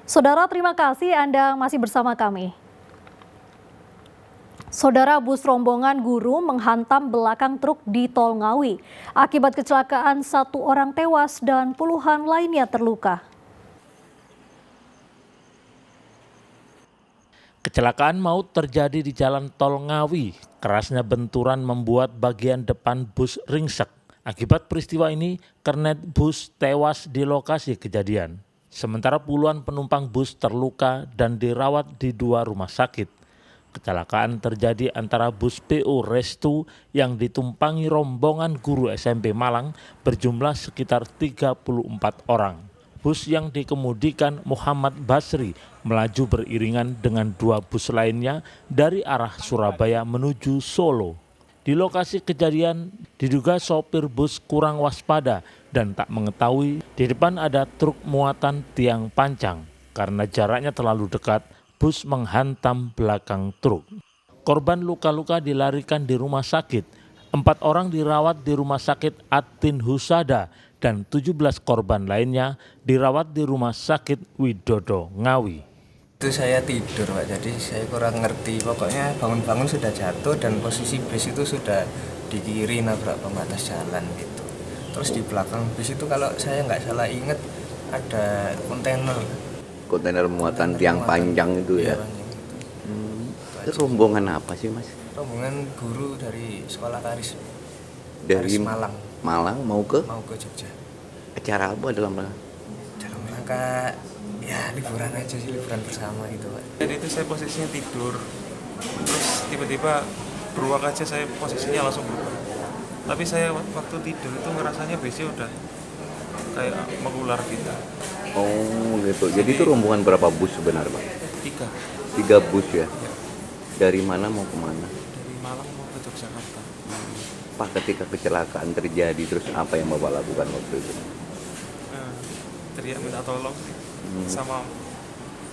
Saudara, terima kasih Anda masih bersama kami. Saudara, bus rombongan guru menghantam belakang truk di Tol Ngawi. Akibat kecelakaan, 1 orang tewas dan puluhan lainnya terluka. Kecelakaan maut terjadi di Jalan Tol Ngawi. Kerasnya benturan membuat bagian depan bus ringsek. Akibat peristiwa ini, kernet bus tewas di lokasi kejadian. Sementara puluhan penumpang bus terluka dan dirawat di 2 rumah sakit. Kecelakaan terjadi antara bus PO Restu yang ditumpangi rombongan guru SMP Malang berjumlah sekitar 34 orang. Bus yang dikemudikan Muhammad Basri melaju beriringan dengan 2 bus lainnya dari arah Surabaya menuju Solo. Di lokasi kejadian diduga sopir bus kurang waspada dan tak mengetahui di depan ada truk muatan tiang pancang. Karena jaraknya terlalu dekat, bus menghantam belakang truk. Korban luka-luka dilarikan di rumah sakit. 4 orang dirawat di rumah sakit Atin Husada dan 17 korban lainnya dirawat di rumah sakit Widodo Ngawi. Itu saya tidur Pak, jadi saya kurang ngerti. Pokoknya bangun-bangun sudah jatuh dan posisi bus itu sudah di kiri nabrak pembatas jalan gitu. Terus di belakang bus itu kalau saya nggak salah ingat ada kontainer muatan tiang panjang itu ya. Itu rombongan apa sih Mas? Rombongan guru dari sekolah Karis. Dari Karis Malang. Malang mau ke Jogja. Acara apa dalam rangka ya liburan aja sih, liburan bersama gitu Pak. Jadi itu saya posisinya tidur, terus tiba-tiba beruak aja saya posisinya langsung berubah. Tapi saya waktu tidur itu ngerasanya busnya udah kayak mengular gitu. Oh gitu, jadi itu rombongan berapa bus sebenarnya Pak? 3. 3 bus ya? Dari mana mau kemana? Dari Malang mau ke Yogyakarta. Pak, ketika kecelakaan terjadi terus apa yang Bapak lakukan waktu itu? Teriak minta tolong sama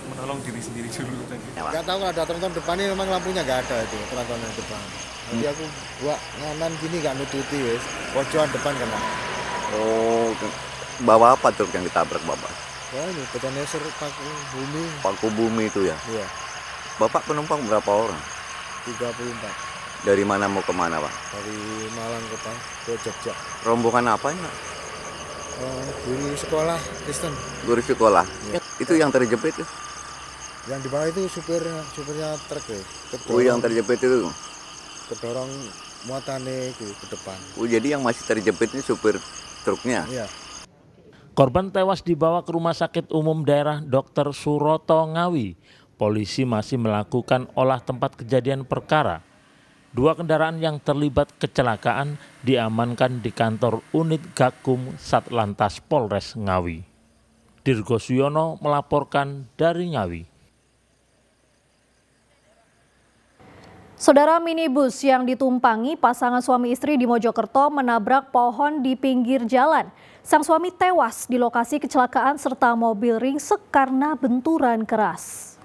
menolong diri sendiri dulu tadi. Nggak tahu kalau ada tonton depan ini memang lampunya nggak ada itu tonton depan. Nanti aku buat nganan gini nggak nututi wes, pojokan depan kena. Oh, bawa apa truk yang ditabrak Bapak? Wah ini betaneser Paku bumi itu ya? Iya. Bapak penumpang berapa orang? 34. Dari mana mau kemana Pak? Dari Malang ke Jogja. Rombongan apa ini? Guru sekolah Kristen. Guru sekolah? Ya. Itu yang terjepit ya? Yang di bawah itu supirnya truk ya. Oh yang terjepit itu? Kedorong muatannya ke depan. Oh jadi yang masih terjepit ini supir truknya? Iya. Korban tewas dibawa ke Rumah Sakit Umum Daerah Dr. Suroto Ngawi. Polisi masih melakukan olah tempat kejadian perkara. 2 kendaraan yang terlibat kecelakaan diamankan di kantor unit Gakum Satlantas Polres Ngawi. Dirgo Suyono melaporkan dari Ngawi. Saudara, minibus yang ditumpangi pasangan suami istri di Mojokerto menabrak pohon di pinggir jalan. Sang suami tewas di lokasi kecelakaan serta mobil ringsek karena benturan keras.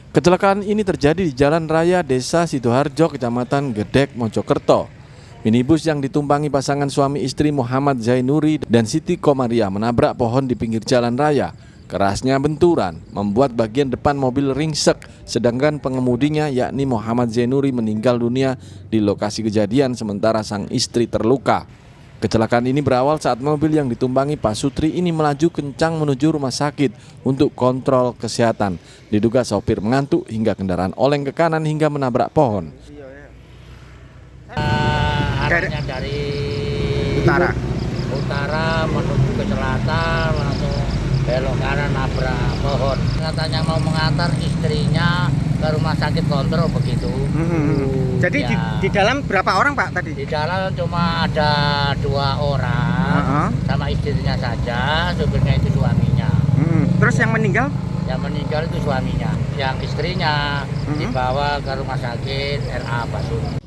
Kecelakaan ini terjadi di Jalan Raya Desa Sidoarjo, Kecamatan Gedek, Mojokerto. Minibus yang ditumpangi pasangan suami istri Muhammad Zainuri dan Siti Komaria menabrak pohon di pinggir jalan raya. Kerasnya benturan membuat bagian depan mobil ringsek, sedangkan pengemudinya yakni Muhammad Zainuri meninggal dunia di lokasi kejadian sementara sang istri terluka. Kecelakaan ini berawal saat mobil yang ditumpangi Pak Sutri ini melaju kencang menuju rumah sakit untuk kontrol kesehatan. Diduga sopir mengantuk hingga kendaraan oleng ke kanan hingga menabrak pohon. Arahnya dari utara menuju ke selatan, langsung belok kanan nabrak pohon. Katanya mau mengantar istrinya ke rumah sakit kontrol begitu. Jadi ya. di dalam berapa orang Pak tadi? Di dalam cuma ada 2 orang sama istrinya saja, supirnya itu suaminya. Terus yang meninggal? Yang meninggal itu suaminya, yang istrinya dibawa ke rumah sakit RA Basuni.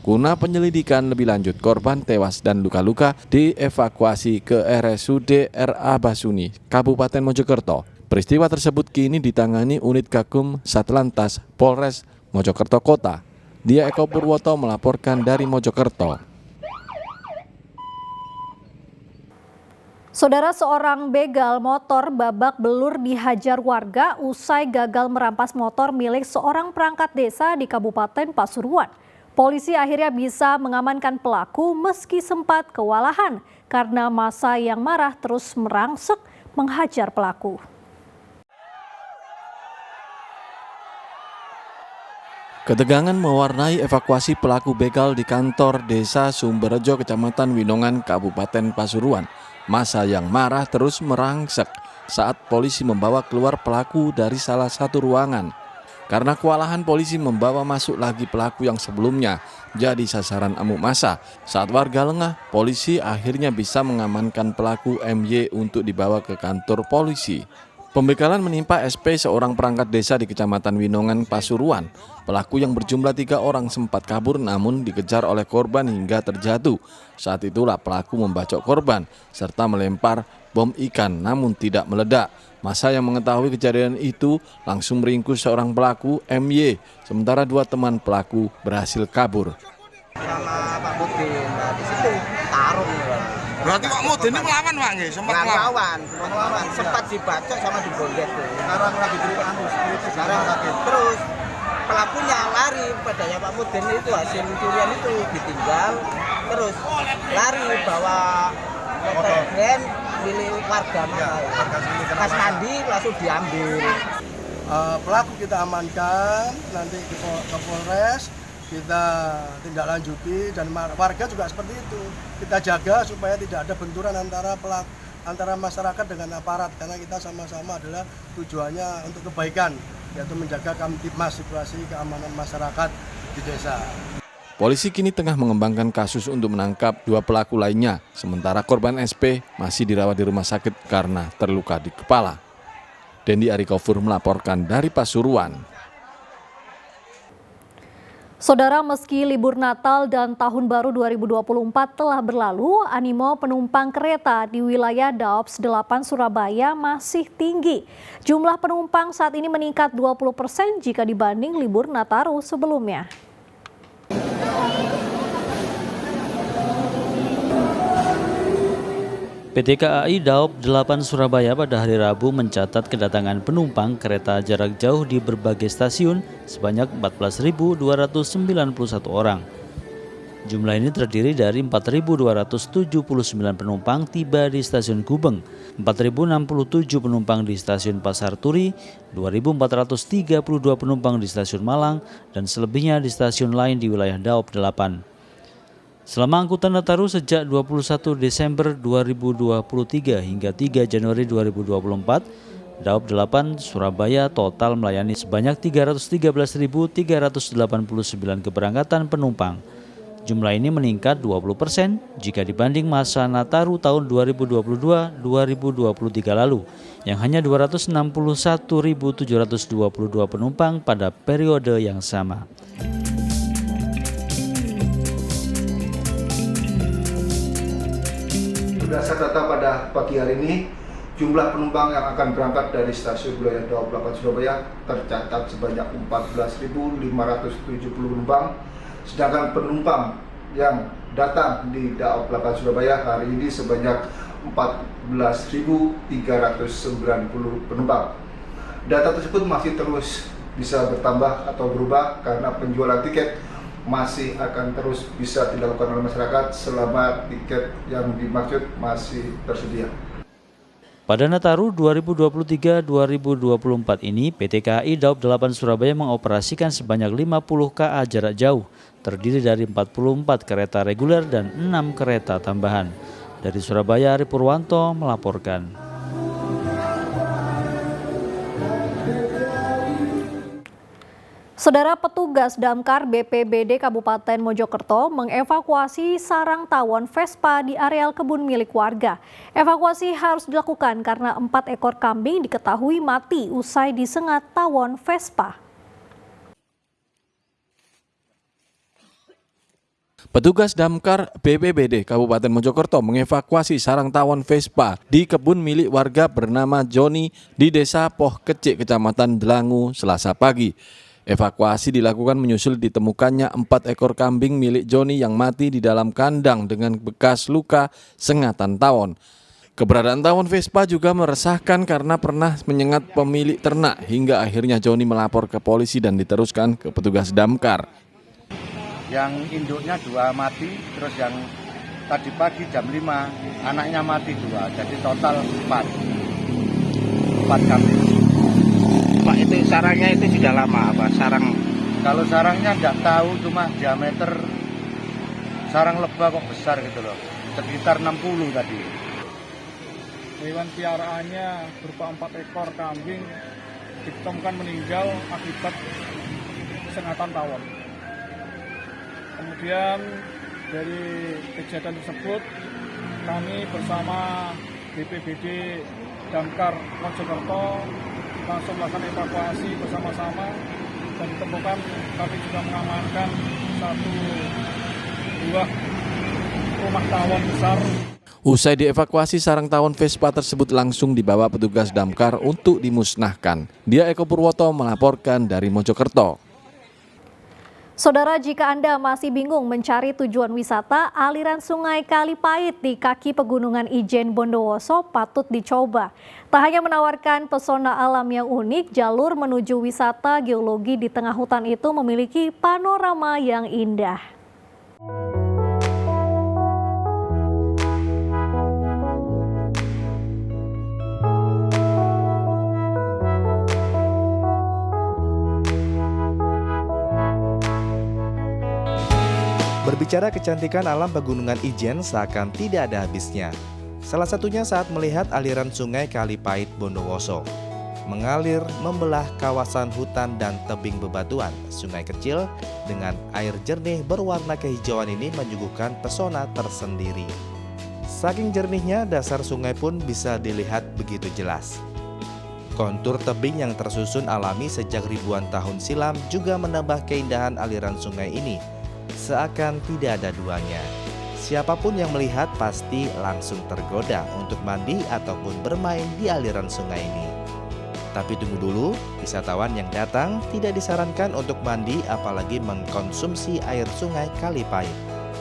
Guna penyelidikan lebih lanjut, korban tewas dan luka-luka dievakuasi ke RSUD RA Basuni, Kabupaten Mojokerto. Peristiwa tersebut kini ditangani unit Gakum Satlantas Polres Mojokerto Kota. Dia Eko Purwoto melaporkan dari Mojokerto. Saudara, seorang begal motor babak belur dihajar warga usai gagal merampas motor milik seorang perangkat desa di Kabupaten Pasuruan. Polisi akhirnya bisa mengamankan pelaku meski sempat kewalahan karena massa yang marah terus merangsek menghajar pelaku. Ketegangan mewarnai evakuasi pelaku begal di kantor Desa Sumberjo, Kecamatan Winongan, Kabupaten Pasuruan. Massa yang marah terus merangsek saat polisi membawa keluar pelaku dari salah satu ruangan. Karena kewalahan, polisi membawa masuk lagi pelaku yang sebelumnya jadi sasaran amuk massa. Saat warga lengah, polisi akhirnya bisa mengamankan pelaku MY untuk dibawa ke kantor polisi. Pembegalan menimpa SP seorang perangkat desa di Kecamatan Winongan, Pasuruan. Pelaku yang berjumlah 3 orang sempat kabur namun dikejar oleh korban hingga terjatuh. Saat itulah pelaku membacok korban serta melempar bom ikan namun tidak meledak. Massa yang mengetahui kejadian itu langsung meringkus seorang pelaku MY, sementara 2 teman pelaku berhasil kabur. Sama Pak Mudin, nah di situ tarung. Berarti Pak Mudin ini melawan Pak nggih, sempat melawan, sempat dibacok sama dibondet tuh. Sekarang lagi sekarang terus pelakunya lari, padanya Pak Mudin itu hasil curian itu ditinggal, terus lari bawa motor grand milik warga pas mandi langsung diambil. Pelaku kita amankan, nanti ke Polres kita tindak lanjuti, dan warga juga seperti itu. Kita jaga supaya tidak ada benturan antara masyarakat dengan aparat, karena kita sama-sama adalah tujuannya untuk kebaikan, yaitu menjaga kamtipmas, situasi keamanan masyarakat di desa. Polisi kini tengah mengembangkan kasus untuk menangkap 2 pelaku lainnya, sementara korban SP masih dirawat di rumah sakit karena terluka di kepala. Dendi Arikofur melaporkan dari Pasuruan. Saudara, meski libur Natal dan Tahun Baru 2024 telah berlalu, animo penumpang kereta di wilayah Daops 8 Surabaya masih tinggi. Jumlah penumpang saat ini meningkat 20% jika dibanding libur Nataru sebelumnya. PT KAI Daops 8 Surabaya pada hari Rabu mencatat kedatangan penumpang kereta jarak jauh di berbagai stasiun sebanyak 14.291 orang. Jumlah ini terdiri dari 4.279 penumpang tiba di stasiun Gubeng, 4.067 penumpang di stasiun Pasar Turi, 2.432 penumpang di stasiun Malang, dan selebihnya di stasiun lain di wilayah Daops 8. Selama angkutan Nataru sejak 21 Desember 2023 hingga 3 Januari 2024, Daops 8 Surabaya total melayani sebanyak 313.389 keberangkatan penumpang. Jumlah ini meningkat 20% jika dibanding masa Nataru tahun 2022-2023 lalu, yang hanya 261.722 penumpang pada periode yang sama. Berdasar data pada pagi hari ini, jumlah penumpang yang akan berangkat dari stasiun wilayah Daops 8 Surabaya tercatat sebanyak 14.570 penumpang, sedangkan penumpang yang datang di Daops 8 Surabaya hari ini sebanyak 14.390 penumpang. Data tersebut masih terus bisa bertambah atau berubah karena penjualan tiket masih akan terus bisa dilakukan oleh masyarakat selama tiket yang dimaksud masih tersedia. Pada Nataru 2023-2024 ini, PT KAI Daops 8 Surabaya mengoperasikan sebanyak 50 KA jarak jauh, terdiri dari 44 kereta reguler dan 6 kereta tambahan. Dari Surabaya, Ari Purwanto melaporkan. Saudara, petugas damkar BPBD Kabupaten Mojokerto mengevakuasi sarang tawon Vespa di areal kebun milik warga. Evakuasi harus dilakukan karena 4 ekor kambing diketahui mati usai disengat tawon Vespa. Petugas damkar BPBD Kabupaten Mojokerto mengevakuasi sarang tawon Vespa di kebun milik warga bernama Joni di Desa Poh Kecik, Kecamatan Delangu, Selasa pagi. Evakuasi dilakukan menyusul ditemukannya 4 ekor kambing milik Joni yang mati di dalam kandang dengan bekas luka sengatan tawon. Keberadaan tawon Vespa juga meresahkan karena pernah menyengat pemilik ternak hingga akhirnya Joni melapor ke polisi dan diteruskan ke petugas damkar. Yang induknya 2 mati, terus yang tadi pagi jam 5 anaknya mati 2, jadi total 4 kambing. Pak, itu sarangnya itu sudah lama apa? Sarang? Kalau sarangnya nggak tahu, cuma diameter sarang lebah kok besar gitu loh, sekitar 60 tadi. Hewan piaraannya berupa 4 ekor kambing ditemukan meninggal akibat sengatan tawon. Kemudian dari kejadian tersebut kami bersama BPBD Damkar Mojokerto langsung melakukan evakuasi bersama-sama dan ditemukan kami juga mengamankan 1 buah rumah tawon besar. Usai dievakuasi, sarang tawon Vespa tersebut langsung dibawa petugas damkar untuk dimusnahkan. Dia Eko Purwoto melaporkan dari Mojokerto. Saudara, jika Anda masih bingung mencari tujuan wisata, aliran sungai Kalipait di kaki Pegunungan Ijen Bondowoso patut dicoba. Tak hanya menawarkan pesona alam yang unik, jalur menuju wisata geologi di tengah hutan itu memiliki panorama yang indah. Berbicara kecantikan alam Pegunungan Ijen seakan tidak ada habisnya. Salah satunya saat melihat aliran sungai Kalipait Bondowoso. Mengalir membelah kawasan hutan dan tebing bebatuan, sungai kecil dengan air jernih berwarna kehijauan ini menyuguhkan pesona tersendiri. Saking jernihnya, dasar sungai pun bisa dilihat begitu jelas. Kontur tebing yang tersusun alami sejak ribuan tahun silam juga menambah keindahan aliran sungai ini. Seakan tidak ada duanya. Siapapun yang melihat pasti langsung tergoda untuk mandi ataupun bermain di aliran sungai ini. Tapi tunggu dulu, wisatawan yang datang tidak disarankan untuk mandi apalagi mengkonsumsi air sungai Kalipait.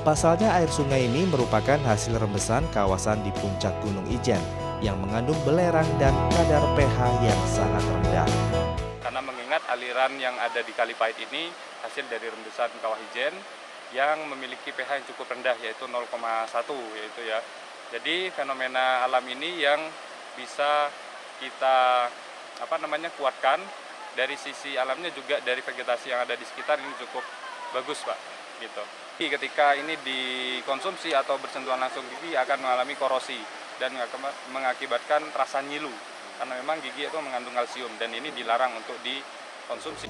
Pasalnya air sungai ini merupakan hasil rembesan kawasan di puncak Gunung Ijen yang mengandung belerang dan kadar pH yang sangat rendah. Karena mengingat aliran yang ada di Kalipait ini hasil dari rembesan Kawah Ijen yang memiliki pH yang cukup rendah, yaitu 0,1 yaitu ya. Jadi fenomena alam ini yang bisa kita kuatkan dari sisi alamnya, juga dari vegetasi yang ada di sekitar ini cukup bagus, Pak, gitu. Ketika ini dikonsumsi atau bersentuhan langsung gigi akan mengalami korosi dan mengakibatkan rasa nyilu karena memang gigi itu mengandung kalsium dan ini dilarang untuk dikonsumsi.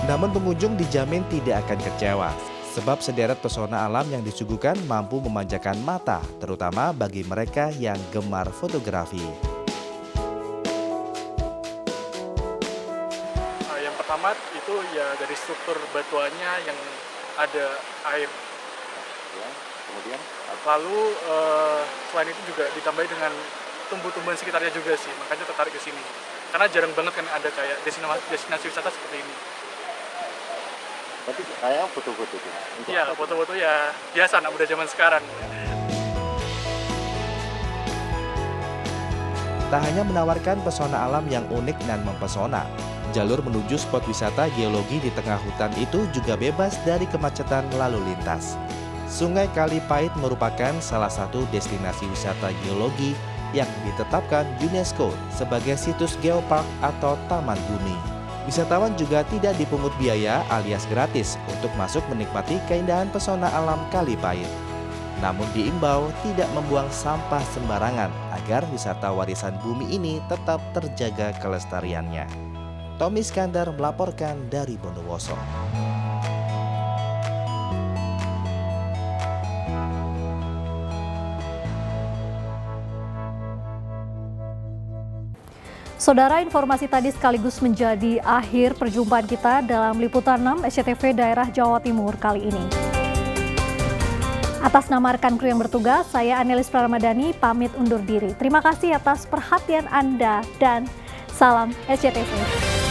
Namun pengunjung dijamin tidak akan kecewa, sebab sederet pesona alam yang disuguhkan mampu memanjakan mata, terutama bagi mereka yang gemar fotografi. Yang pertama itu ya dari struktur batuannya yang ada air. Ya, kemudian? Lalu selain itu juga ditambahi dengan tumbuh-tumbuhan sekitarnya juga sih, makanya tertarik ke sini. Karena jarang banget kan ada kayak destinasi wisata seperti ini. Tapi kayak foto-foto tuh. Iya, foto-foto ya biasa anak muda zaman sekarang. Tak hanya menawarkan pesona alam yang unik dan mempesona, jalur menuju spot wisata geologi di tengah hutan itu juga bebas dari kemacetan lalu lintas. Sungai Kalipait merupakan salah satu destinasi wisata geologi yang ditetapkan UNESCO sebagai situs geopark atau taman bumi. Wisatawan juga tidak dipungut biaya alias gratis untuk masuk menikmati keindahan pesona alam Kalipait. Namun diimbau tidak membuang sampah sembarangan agar wisata warisan bumi ini tetap terjaga kelestariannya. Tommy Iskandar melaporkan dari Bondowoso. Saudara, informasi tadi sekaligus menjadi akhir perjumpaan kita dalam Liputan 6 SCTV Daerah Jawa Timur kali ini. Atas nama rekan kru yang bertugas, saya Anelis Praramadani pamit undur diri. Terima kasih atas perhatian Anda dan salam SCTV.